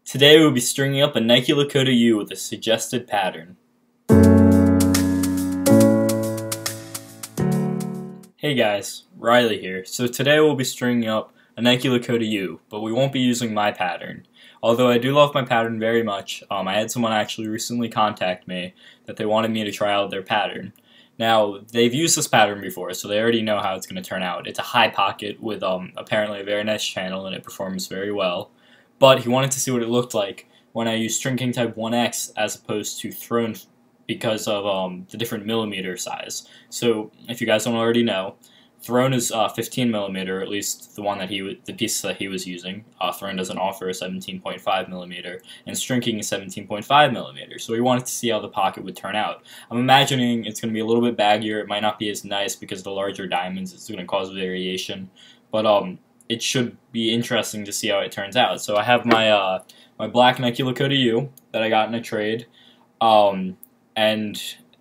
Today we will be stringing up a Nike Lakota U with a suggested pattern. Hey guys, Riley here. So today we'll be stringing up a Nike Lakota U, but we won't be using my pattern. Although I do love my pattern very much, I had someone actually recently contact me that they wanted me to try out their pattern. Now, they've used this pattern before, so they already know how it's going to turn out. It's a high pocket with apparently a very nice channel, and it performs very well. But he wanted to see what it looked like when I used String King Type 1X as opposed to Throne because of the different millimeter size. So, if you guys don't already know, Throne is 15 millimeter, at least the one that the piece that he was using. Throne doesn't offer a 17.5 millimeter, and String King is 17.5 millimeter. So we wanted to see how the pocket would turn out. I'm imagining it's going to be a little bit baggier. It might not be as nice because the larger diamonds it's going to cause variation, but it should be interesting to see how it turns out. So I have my my black Nike Lakota U that I got in a trade, and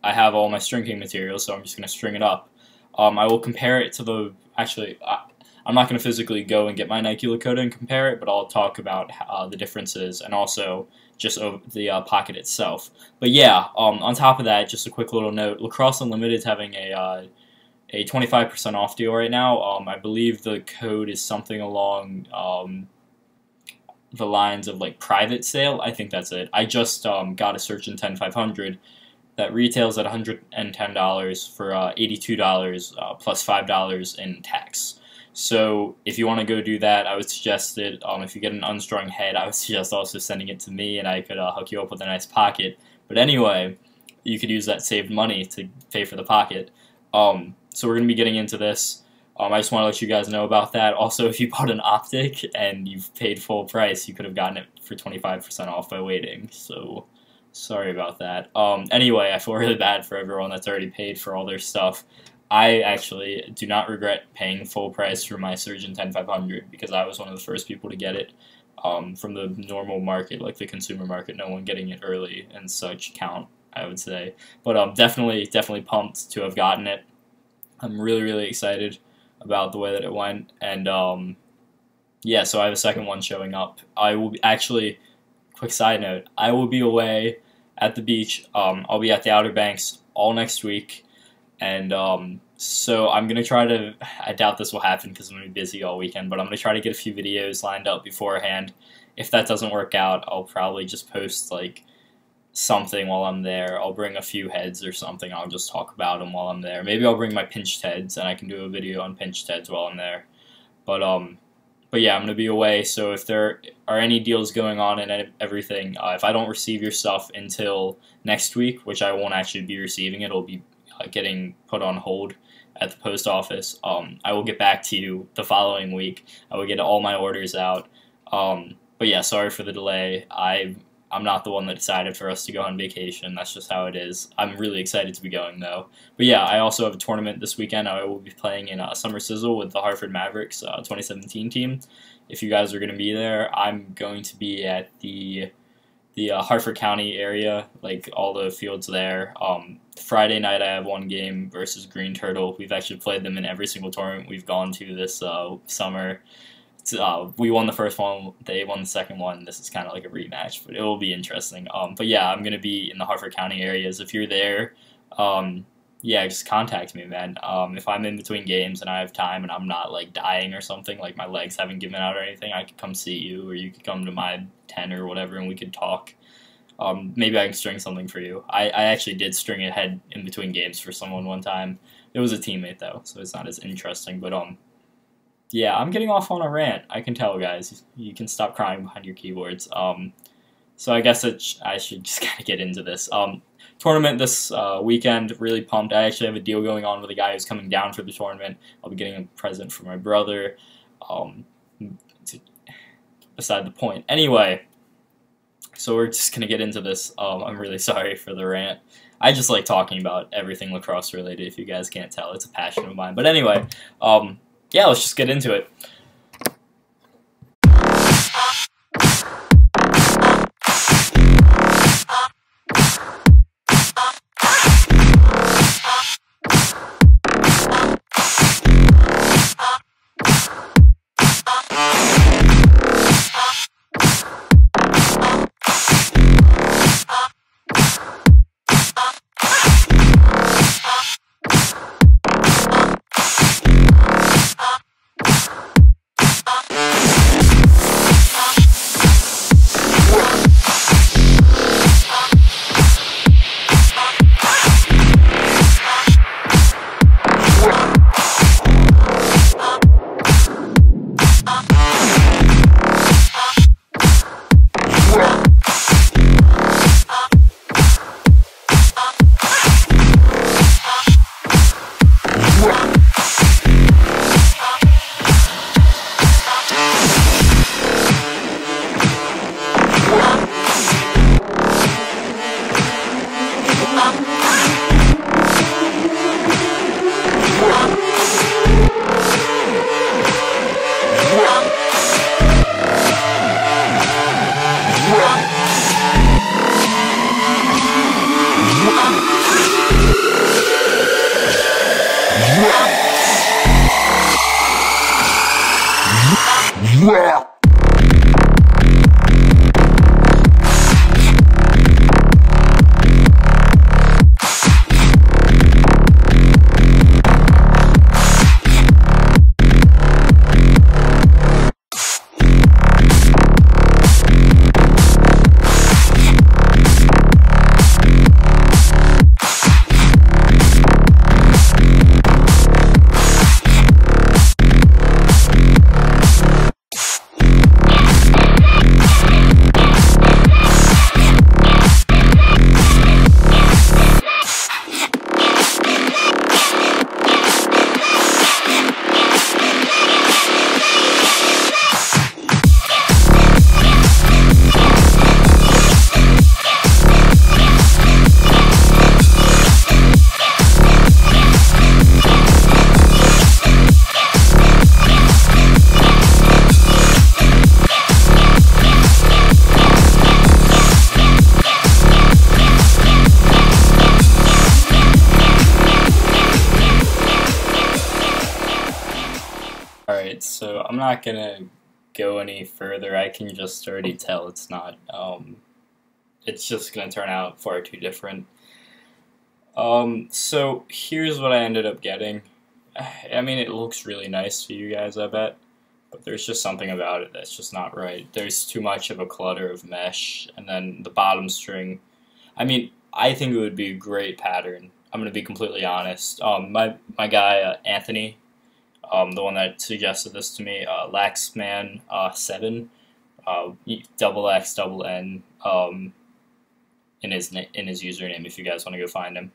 I have all my String King materials, so I'm just going to string it up. I will compare it to the, I'm not going to physically go and get my Nike Lakota and compare it, but I'll talk about the differences and also just the pocket itself. But yeah, on top of that, just a quick little note, Lacrosse Unlimited is having a 25% off deal right now. I believe the code is something along the lines of like private sale. I think that's it. I just got a Surgeon 10 500 that retails at $110 for $82 plus $5 in tax. So if you want to go do that, I would suggest it. If you get an unstrung head, I would suggest also sending it to me, and I could hook you up with a nice pocket. But anyway, you could use that saved money to pay for the pocket. So we're going to be getting into this. I just want to let you guys know about that. Also, if you bought an optic and you've paid full price, you could have gotten it for 25% off by waiting. So sorry about that. Anyway, I feel really bad for everyone that's already paid for all their stuff. I actually do not regret paying full price for my Surgeon 10 500 because I was one of the first people to get it from the normal market, like the consumer market. No one getting it early and such count, I would say. But definitely pumped to have gotten it. I'm really excited about the way that it went, and yeah, so I have a second one showing up. I will actually, quick side note, I will be away at the beach. I'll be at the Outer Banks all next week, and so I'm going to try to, I doubt this will happen because I'm going to be busy all weekend, but I'm going to try to get a few videos lined up beforehand. If that doesn't work out, I'll probably just post like something while I'm there. I'll bring a few heads or something. I'll just talk about them while I'm there. Maybe I'll bring my pinched heads and I can do a video on pinched heads while I'm there. But yeah, I'm going to be away, so if there are any deals going on and everything, if I don't receive your stuff until next week, which I won't actually be receiving, it'll be getting put on hold at the post office, I will get back to you the following week. I will get all my orders out. But yeah, sorry for the delay. I'm not the one that decided for us to go on vacation. That's just how it is. I'm really excited to be going, though. But yeah, I also have a tournament this weekend. I will be playing in Summer Sizzle with the Hartford Mavericks 2017 team. If you guys are going to be there, I'm going to be at the Hartford County area, like all the fields there. Friday night I have one game versus Green Turtle. We've actually played them in every single tournament we've gone to this summer. We won the first one, they won the second one. This is kind of like a rematch, but it will be interesting. But yeah, I'm going to be in the Hartford County areas. If you're there, yeah, just contact me, man. If I'm in between games and I have time and I'm not like dying or something, like my legs haven't given out or anything, I could come see you, or you could come to my tent or whatever and we could talk. Maybe I can string something for you. I actually did string a head in between games for someone one time. It was a teammate though, so it's not as interesting, but yeah, I'm getting off on a rant. I can tell, guys. You can stop crying behind your keyboards. So I guess I should just kind of get into this. Tournament this weekend, really pumped. I actually have a deal going on with a guy who's coming down for the tournament. I'll be getting a present for my brother. Beside the point. Anyway, so we're just going to get into this. I'm really sorry for the rant. I just like talking about everything lacrosse related, if you guys can't tell. It's a passion of mine. But anyway, yeah, let's just get into it. not gonna go any further. I can just already tell it's not. It's just gonna turn out far too different. So here's what I ended up getting. I mean, it looks really nice to you guys, I bet, but there's just something about it that's just not right. There's too much of a clutter of mesh, and then the bottom string. I mean, I think it would be a great pattern. I'm gonna be completely honest. My guy Anthony, the one that suggested this to me, Laxman7, double X double N, in his username. If you guys want to go find him.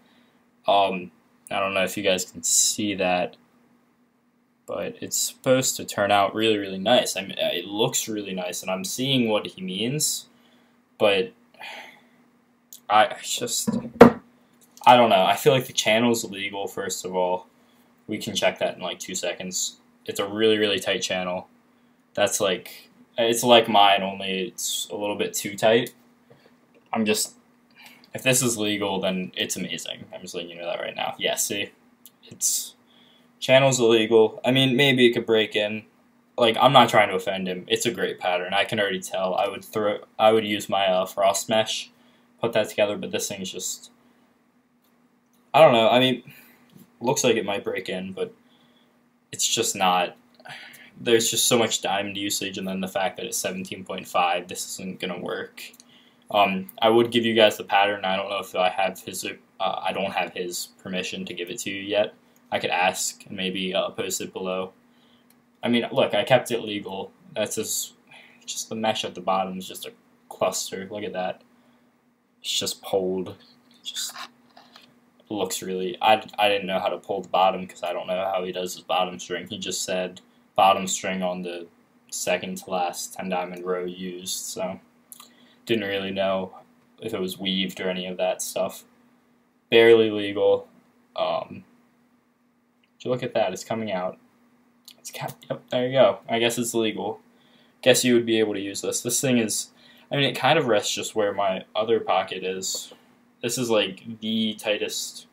I don't know if you guys can see that, but it's supposed to turn out really, really nice. I mean, it looks really nice, and I'm seeing what he means, but I don't know. I feel like the channel's illegal, first of all. We can check that in like 2 seconds. It's a really, really tight channel. That's like, it's like mine, only it's a little bit too tight. If this is legal, then it's amazing. I'm just letting you know that right now. Yeah, see? Channel's illegal. I mean, maybe it could break in. Like, I'm not trying to offend him. It's a great pattern. I can already tell. I would use my frost mesh, put that together, but this thing is just, I don't know. I mean, looks like it might break in, but it's just not. There's just so much diamond usage, and then the fact that it's 17.5, this isn't gonna work. I would give you guys the pattern. I don't know if I have his. I don't have his permission to give it to you yet. I could ask and maybe post it below. I mean, look, I kept it legal. That's just the mesh at the bottom is just a cluster. Look at that. It's just pulled. Just looks really. I didn't know how to pull the bottom because I don't know how he does his bottom string. He just said bottom string on the second to last 10 diamond row used. So. Didn't really know if it was weaved or any of that stuff. Barely legal. If you look at that, it's coming out. Yep, there you go. I guess it's legal. Guess you would be able to use this. This thing is, I mean, it kind of rests just where my other pocket is. This is like the tightest.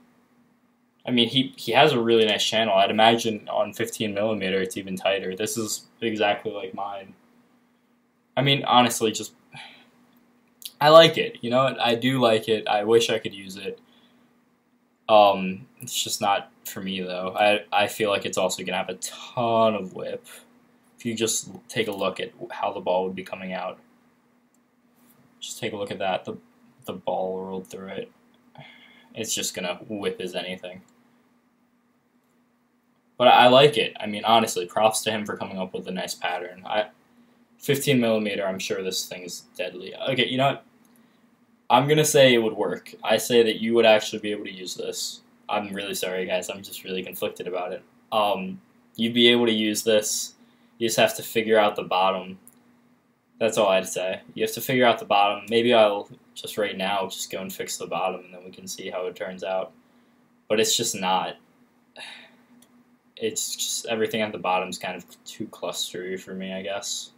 I mean, he has a really nice channel. I'd imagine on 15mm it's even tighter. This is exactly like mine. I mean, honestly, just. I like it, you know, I do like it. I wish I could use it. It's just not for me though. I feel like it's also gonna have a ton of whip. If you just take a look at how the ball would be coming out, just take a look at that. The ball rolled through it. It's just gonna whip as anything. But I like it. I mean, honestly, props to him for coming up with a nice pattern. 15mm, I'm sure this thing is deadly. Okay, you know what? I'm going to say it would work. I say that you would actually be able to use this. I'm really sorry, guys. I'm just really conflicted about it. You'd be able to use this. You just have to figure out the bottom. That's all I'd say. You have to figure out the bottom. Maybe I'll just right now just go and fix the bottom, and then we can see how it turns out. But it's just not. It's just everything at the bottom is kind of too clustery for me, I guess.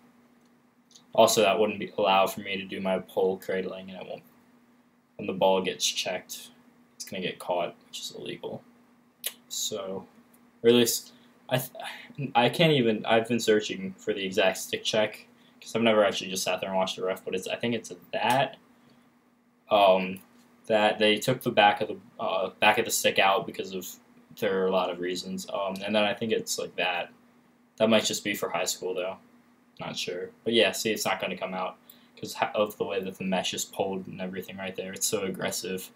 Also, that wouldn't allow for me to do my pole cradling, and it won't. When the ball gets checked, it's going to get caught, which is illegal. So, or at least, I can't even, I've been searching for the exact stick check, because I've never actually just sat there and watched the ref, but I think it's that they took the back of the stick out because there are a lot of reasons, and then I think it's like that. That might just be for high school, though. Not sure. But yeah, see, it's not going to come out because of the way that the mesh is pulled and everything right there. It's so aggressive.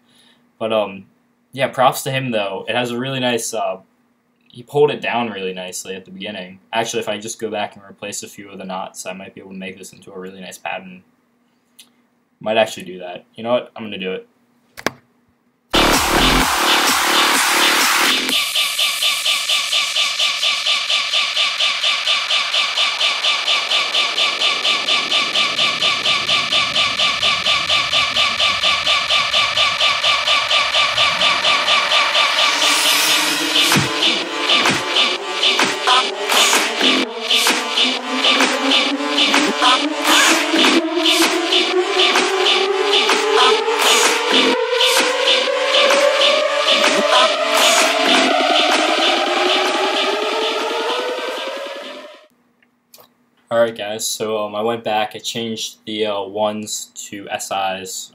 But, yeah, props to him, though. It has a really nice, he pulled it down really nicely at the beginning. Actually, if I just go back and replace a few of the knots, I might be able to make this into a really nice pattern. Might actually do that. You know what? I'm going to do it. Alright guys, so I went back, I changed the 1s to SIs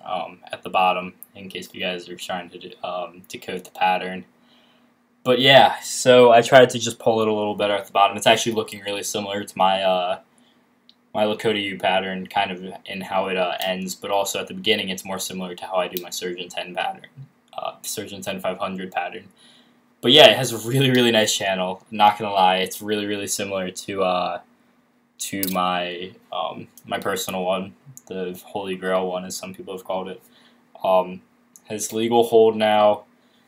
at the bottom in case you guys are trying to decode the pattern. But yeah, so I tried to just pull it a little better at the bottom. It's actually looking really similar to my my Lakota U pattern, kind of in how it ends, but also at the beginning it's more similar to how I do my Surgeon 10 pattern, Surgeon 10 500 pattern. But yeah, it has a really nice channel. Not gonna lie, it's really similar to my my personal one, the Holy Grail one, as some people have called it. Has legal hold now,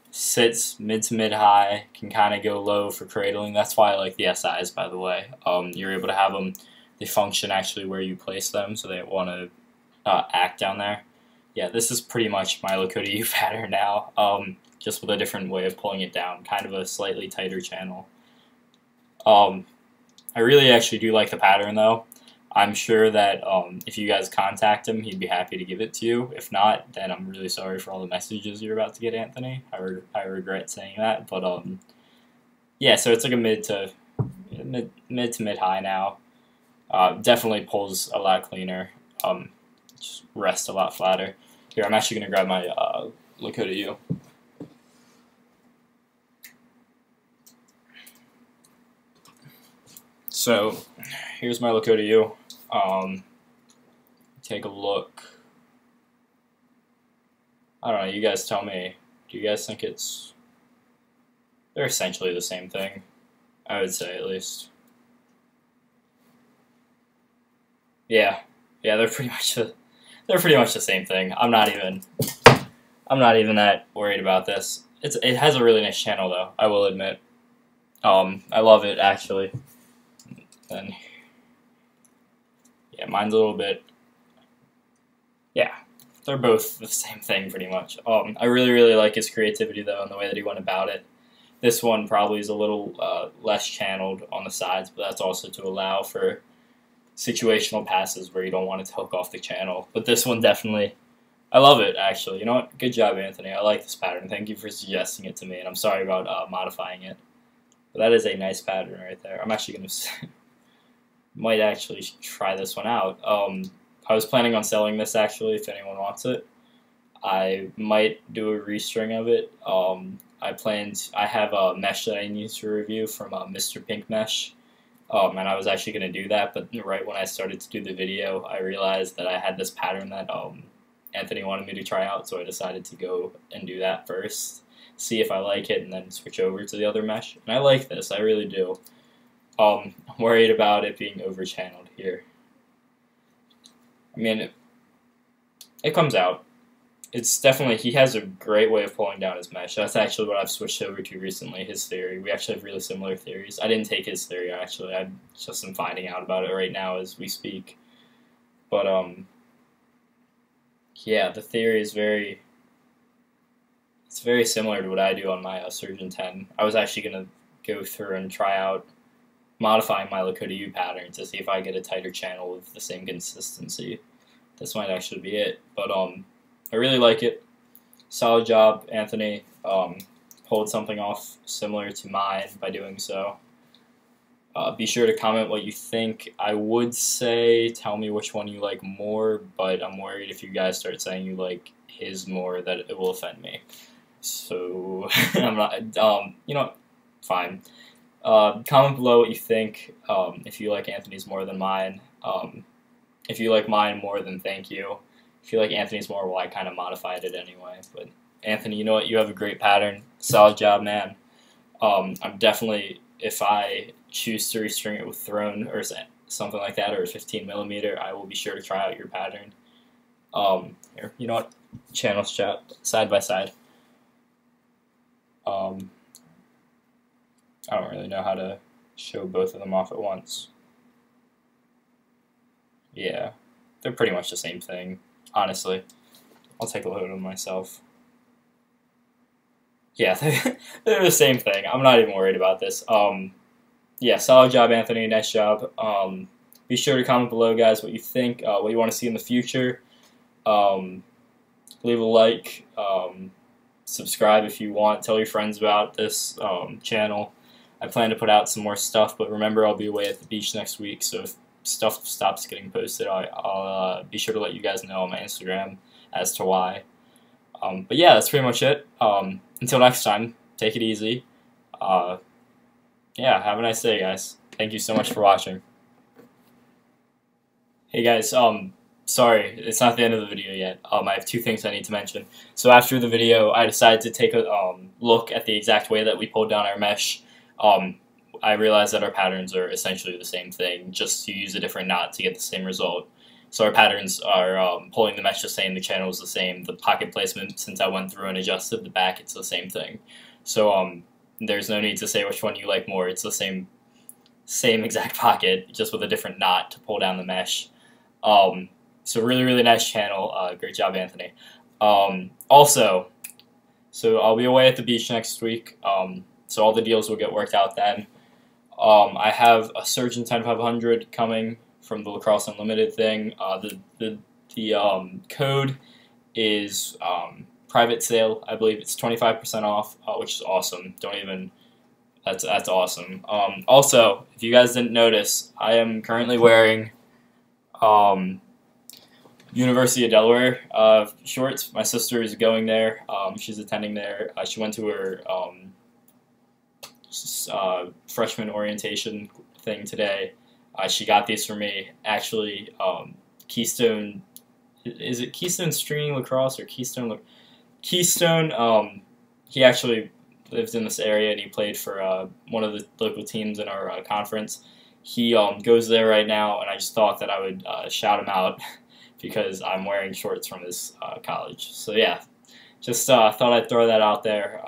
sits mid to mid high, can kind of go low for cradling. That's why I like the SIs, by the way. You're able to have them, they function actually where you place them, so they want to act down there. Yeah, this is pretty much my Lakota U pattern now, just with a different way of pulling it down, kind of a slightly tighter channel. I really actually do like the pattern though. I'm sure that if you guys contact him, he'd be happy to give it to you. If not, then I'm really sorry for all the messages you're about to get, Anthony. I regret saying that, but yeah. So it's like a mid to mid high now. Definitely pulls a lot cleaner. Just rests a lot flatter. Here, I'm actually gonna grab my Lakota U. So, here's my Lakota U. Take a look. I don't know, you guys tell me. Do you guys think they're essentially the same thing? I would say, at least. Yeah, they're pretty much the same thing. I'm not even that worried about this. It has a really nice channel though, I will admit. I love it actually. Then, yeah, mine's a little bit, yeah, they're both the same thing pretty much. I really like his creativity though and the way that he went about it. This one probably is a little less channeled on the sides, but that's also to allow for situational passes where you don't want it to hook off the channel. But this one definitely, I love it actually. You know what? Good job, Anthony. I like this pattern. Thank you for suggesting it to me, and I'm sorry about modifying it. But that is a nice pattern right there. I'm actually going to might actually try this one out. I was planning on selling this actually if anyone wants it. I might do a restring of it. I have a mesh that I need to review from Mr. Pink Mesh. And I was actually going to do that, but right when I started to do the video, I realized that I had this pattern that Anthony wanted me to try out, so I decided to go and do that first, see if I like it, and then switch over to the other mesh. And I like this, I really do. I'm worried about it being over-channeled here. I mean, it comes out. It's definitely, he has a great way of pulling down his mesh. That's actually what I've switched over to recently, his theory. We actually have really similar theories. I didn't take his theory, actually. I just am finding out about it right now as we speak. But, yeah, the theory is it's very similar to what I do on my Surgeon 10. I was actually going to go through and try out modifying my Lakota U pattern to see if I get a tighter channel with the same consistency. This might actually be it. But, I really like it. Solid job, Anthony. Pulled something off similar to mine by doing so. Be sure to comment what you think. I would say tell me which one you like more, but I'm worried if you guys start saying you like his more that it will offend me. So, I'm not, you know what? Fine. Comment below what you think. If you like Anthony's more than mine. If you like mine more, then thank you. If you like Anthony's more, well, I kind of modified it anyway. But Anthony, you know what? You have a great pattern. Solid job, man. I'm definitely, if I choose to restring it with Throne or something like that, or a 15mm, I will be sure to try out your pattern. Here, you know what? Channels chat side by side. I don't really know how to show both of them off at once. Yeah, they're pretty much the same thing. Honestly, I'll take a look at them myself. Yeah, they're the same thing. I'm not even worried about this. Yeah, solid job, Anthony. Nice job. Be sure to comment below, guys, what you think, what you want to see in the future. Leave a like. Subscribe if you want. Tell your friends about this channel. I plan to put out some more stuff, but remember I'll be away at the beach next week, so if stuff stops getting posted, I'll be sure to let you guys know on my Instagram as to why. But yeah, that's pretty much it. Until next time, take it easy. Yeah, have a nice day, guys. Thank you so much for watching. Hey guys, sorry, it's not the end of the video yet. I have two things I need to mention. So after the video, I decided to take a look at the exact way that we pulled down our mesh. I realized that our patterns are essentially the same thing, just to use a different knot to get the same result. So our patterns are pulling the mesh the same, the channel is the same, the pocket placement, since I went through and adjusted the back, it's the same thing. So there's no need to say which one you like more. It's the same exact pocket, just with a different knot to pull down the mesh. So really nice channel. Great job, Anthony. Also, so I'll be away at the beach next week. So all the deals will get worked out then. I have a Surgeon 10500 coming from the Lacrosse Unlimited thing. The code is private sale. I believe it's 25% off, which is awesome. That's awesome. Also, if you guys didn't notice, I am currently wearing University of Delaware shorts. My sister is going there. She's attending there. She went to her freshman orientation thing today. She got these for me. Actually, Keystone, is it Keystone Stringing Lacrosse or Keystone? Keystone, he actually lives in this area and he played for one of the local teams in our conference. He goes there right now, and I just thought that I would shout him out because I'm wearing shorts from his college. So yeah, just thought I'd throw that out there.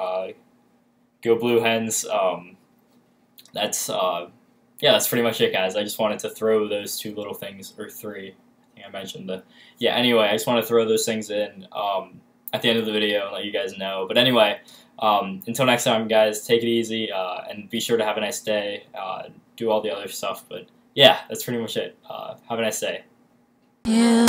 Go Blue Hens. Yeah, that's pretty much it, guys. I just wanted to throw those two little things, or three. I think I mentioned the. Yeah. Anyway, I just want to throw those things in at the end of the video and let you guys know. But anyway, until next time, guys, take it easy and be sure to have a nice day. Do all the other stuff. But yeah, that's pretty much it. Have a nice day. Yeah.